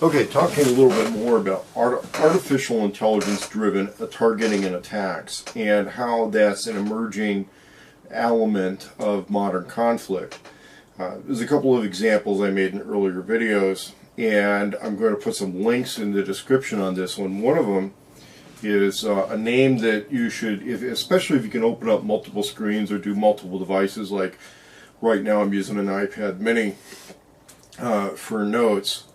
Okay, talking a little bit more about artificial intelligence-driven targeting and attacks, and how that's an emerging element of modern conflict. There's a couple of examples I made in earlier videos, and I'm going to put some links in the description on this one. One of them is a name that you should, especially if you can open up multiple screens or do multiple devices, like right now I'm using an iPad mini for notes.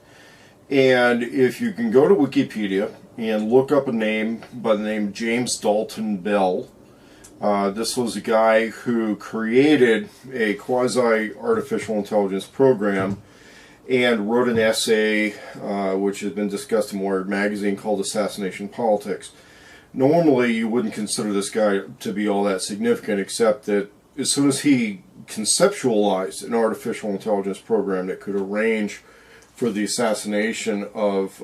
And if you can go to Wikipedia and look up a name by the name James Dalton Bell, this was a guy who created a quasi-artificial intelligence program and wrote an essay which has been discussed in Wired magazine called Assassination Politics. Normally you wouldn't consider this guy to be all that significant, except that as soon as he conceptualized an artificial intelligence program that could arrange for the assassination of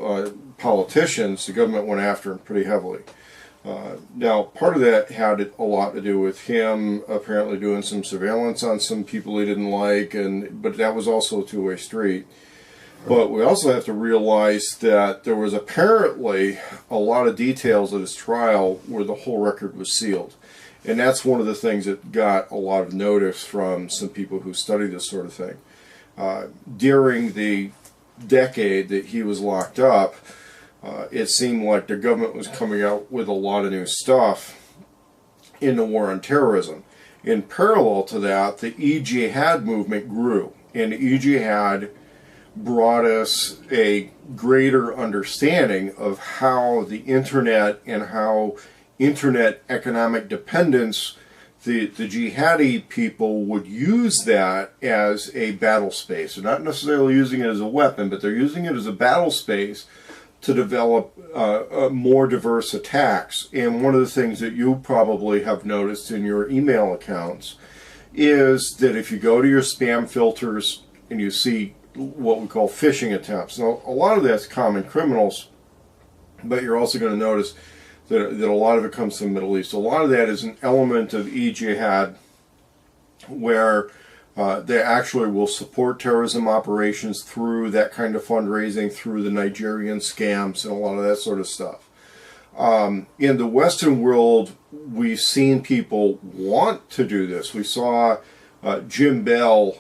politicians, the government went after him pretty heavily. Now, part of that had a lot to do with him apparently doing some surveillance on some people he didn't like, but that was also a two-way street. But we also have to realize that there was apparently a lot of details at his trial where the whole record was sealed. And that's one of the things that got a lot of notice from some people who study this sort of thing. During the decade that he was locked up, it seemed like the government was coming out with a lot of new stuff in the war on terrorism. In parallel to that, the e-jihad movement grew, and e-jihad brought us a greater understanding of how the internet and how internet economic dependence, the jihadi people would use that as a battle space. They're not necessarily using it as a weapon, but they're using it as a battle space to develop more diverse attacks. And one of the things that you probably have noticed in your email accounts is that if you go to your spam filters and you see what we call phishing attempts. Now, a lot of that's common criminals, but you're also going to notice that a lot of it comes from the Middle East. A lot of that is an element of e-jihad where they actually will support terrorism operations through that kind of fundraising, through the Nigerian scams and a lot of that sort of stuff. In the Western world, we've seen people want to do this. We saw Jim Bell,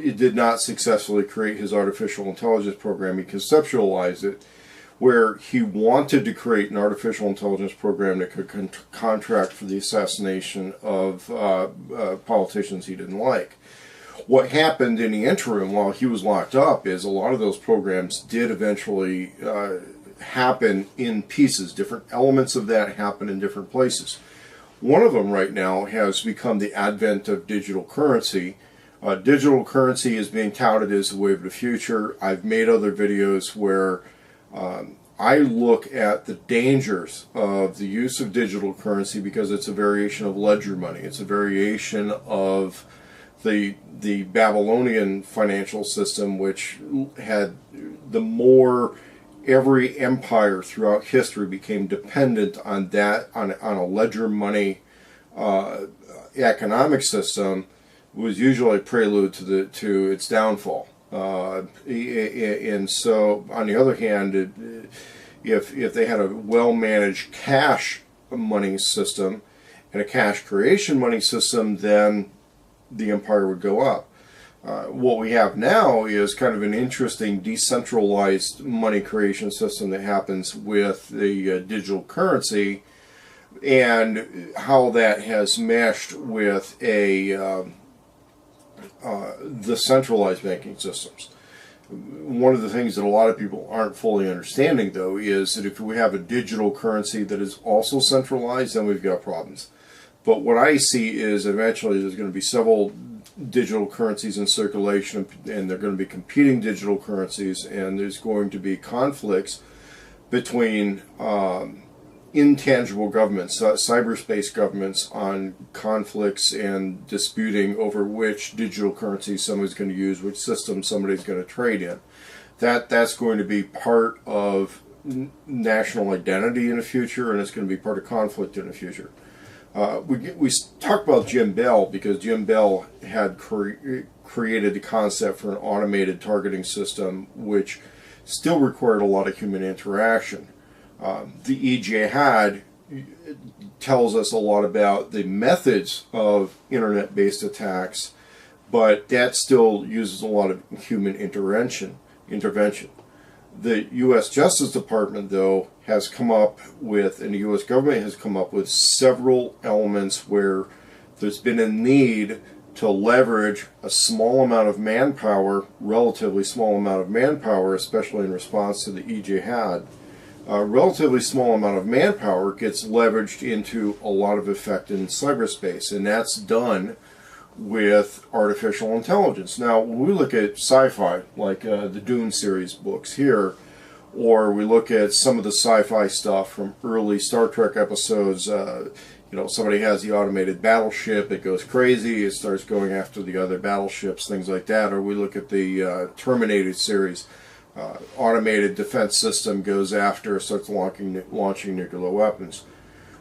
he did not successfully create his artificial intelligence program. He conceptualized it, where he wanted to create an artificial intelligence program that could contract for the assassination of politicians he didn't like. What happened in the interim while he was locked up is a lot of those programs did eventually happen in pieces. Different elements of that happen in different places. One of them right now has become the advent of digital currency. Digital currency is being touted as the wave of the future. I've made other videos where I look at the dangers of the use of digital currency because it's a variation of ledger money. It's a variation of the Babylonian financial system, which had the more every empire throughout history became dependent on that, on a ledger money economic system, was usually a prelude to its downfall. And so, on the other hand, if they had a well-managed cash money system and a cash creation money system, then the empire would go up. What we have now is kind of an interesting decentralized money creation system that happens with the digital currency, and how that has meshed with the centralized banking systems. One of the things that a lot of people aren't fully understanding, though, is that if we have a digital currency that is also centralized, then we've got problems. But what I see is eventually there's going to be several digital currencies in circulation, and they're going to be competing digital currencies, and there's going to be conflicts between intangible governments, cyberspace governments, on conflicts and disputing over which digital currency somebody's going to use, which system somebody's going to trade in. That's going to be part of national identity in the future, and it's going to be part of conflict in the future. We talked about Jim Bell because Jim Bell had created the concept for an automated targeting system, which still required a lot of human interaction. The e-jihad tells us a lot about the methods of internet-based attacks, but that still uses a lot of human intervention. The U.S. Justice Department, though, has come up with, and the U.S. government has come up with several elements where there's been a need to leverage a small amount of manpower, relatively small amount of manpower, especially in response to the e-jihad. A relatively small amount of manpower gets leveraged into a lot of effect in cyberspace, and that's done with artificial intelligence. Now, when we look at sci-fi, like the Dune series books here, or we look at some of the sci-fi stuff from early Star Trek episodes, you know, somebody has the automated battleship, it goes crazy, it starts going after the other battleships, things like that. Or we look at the Terminator series, automated defense system goes after, starts launching nuclear weapons.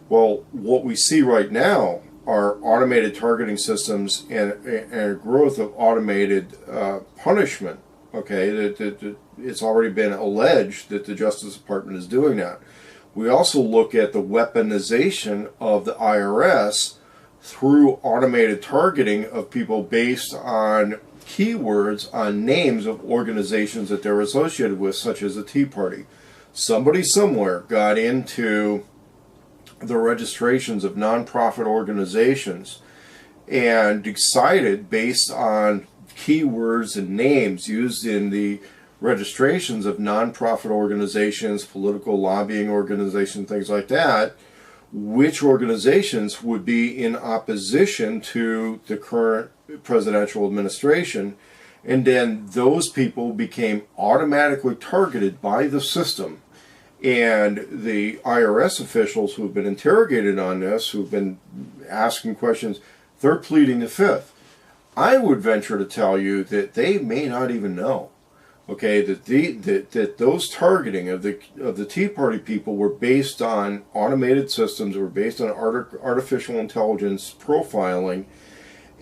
Well, what we see right now are automated targeting systems and a growth of automated punishment. Okay, it's already been alleged that the Justice Department is doing that. We also look at the weaponization of the IRS through automated targeting of people based on keywords, on names of organizations that they're associated with, such as the Tea Party. Somebody somewhere got into the registrations of nonprofit organizations and decided, based on keywords and names used in the registrations of nonprofit organizations, political lobbying organizations, things like that, which organizations would be in opposition to the current presidential administration. And then those people became automatically targeted by the system. And the IRS officials who've been interrogated on this, who've been asking questions, they're pleading the fifth. I would venture to tell you that they may not even know, okay, that those targeting of the Tea Party people were based on automated systems, were based on artificial intelligence profiling.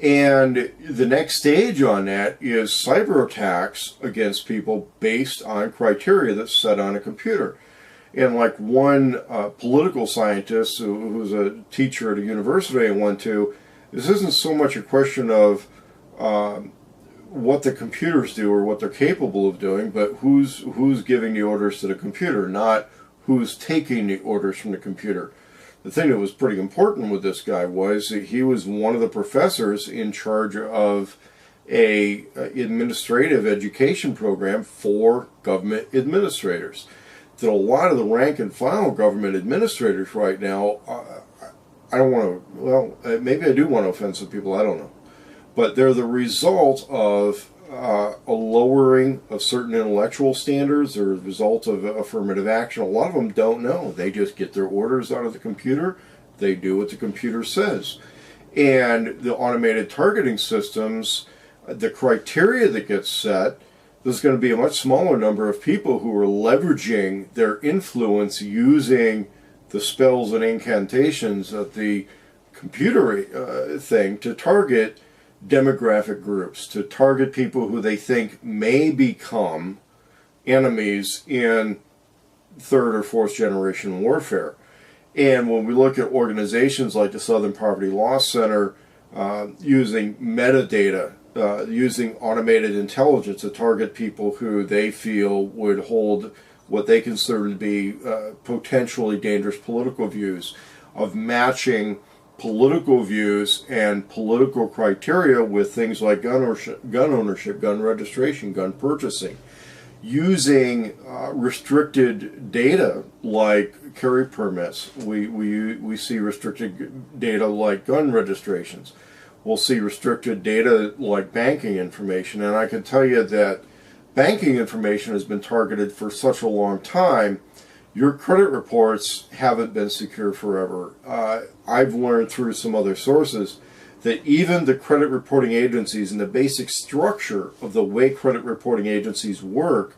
And the next stage on that is cyber attacks against people based on criteria that's set on a computer. And like one political scientist who was a teacher at a university I went to, this isn't so much a question of what the computers do or what they're capable of doing, but who's giving the orders to the computer, not who's taking the orders from the computer. The thing that was pretty important with this guy was that he was one of the professors in charge of a administrative education program for government administrators. That a lot of the rank and file government administrators right now, I don't want to, well, maybe I do want to offend some people, I don't know. But they're the result of a lowering of certain intellectual standards. They're a result of affirmative action. A lot of them don't know. They just get their orders out of the computer. They do what the computer says. And the automated targeting systems, the criteria that gets set, there's going to be a much smaller number of people who are leveraging their influence using the spells and incantations of the computer thing to target demographic groups, to target people who they think may become enemies in third or fourth generation warfare. And when we look at organizations like the Southern Poverty Law Center using metadata, using automated intelligence to target people who they feel would hold what they consider to be potentially dangerous political views, of matching political views and political criteria with things like gun ownership, gun registration, gun purchasing, using restricted data like carry permits. We see restricted data like gun registrations. We'll see restricted data like banking information. And I can tell you that banking information has been targeted for such a long time. Your credit reports haven't been secure forever. I've learned through some other sources that even the credit reporting agencies and the basic structure of the way credit reporting agencies work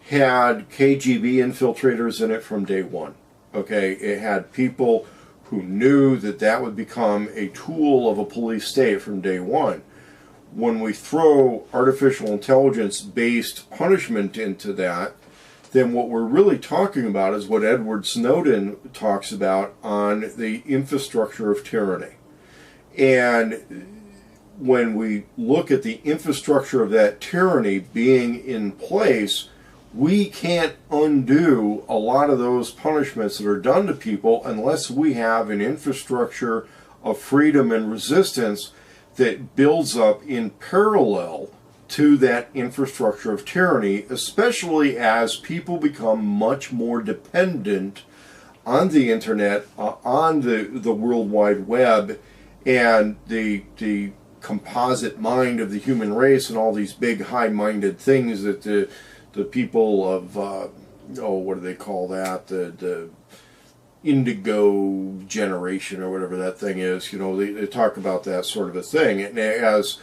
had KGB infiltrators in it from day one. Okay, it had people who knew that that would become a tool of a police state from day one. When we throw artificial intelligence-based punishment into that, then what we're really talking about is what Edward Snowden talks about on the infrastructure of tyranny. And when we look at the infrastructure of that tyranny being in place, we can't undo a lot of those punishments that are done to people unless we have an infrastructure of freedom and resistance that builds up in parallel to that infrastructure of tyranny, especially as people become much more dependent on the internet, on the World Wide Web, and the composite mind of the human race, and all these big high-minded things that the people of what do they call that, the indigo generation or whatever that thing is, they talk about that sort of a thing. And as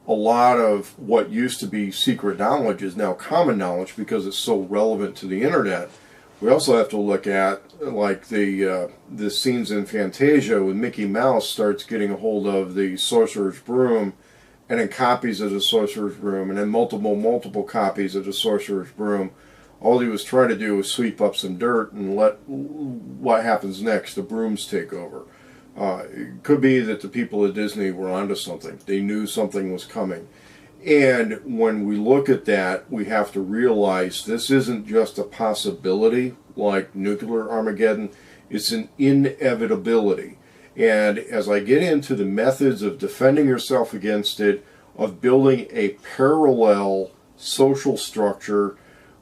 a lot of what used to be secret knowledge is now common knowledge because it's so relevant to the internet. We also have to look at like the scenes in Fantasia when Mickey Mouse starts getting a hold of the sorcerer's broom, and then copies of the sorcerer's broom, and then multiple copies of the sorcerer's broom. All he was trying to do was sweep up some dirt and let what happens next, the brooms take over. It could be that the people at Disney were onto something. They knew something was coming. And when we look at that, we have to realize this isn't just a possibility like nuclear Armageddon. It's an inevitability. And as I get into the methods of defending yourself against it, of building a parallel social structure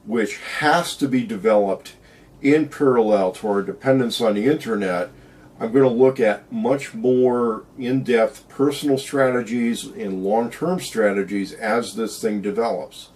which has to be developed in parallel to our dependence on the internet, I'm going to look at much more in-depth personal strategies and long-term strategies as this thing develops.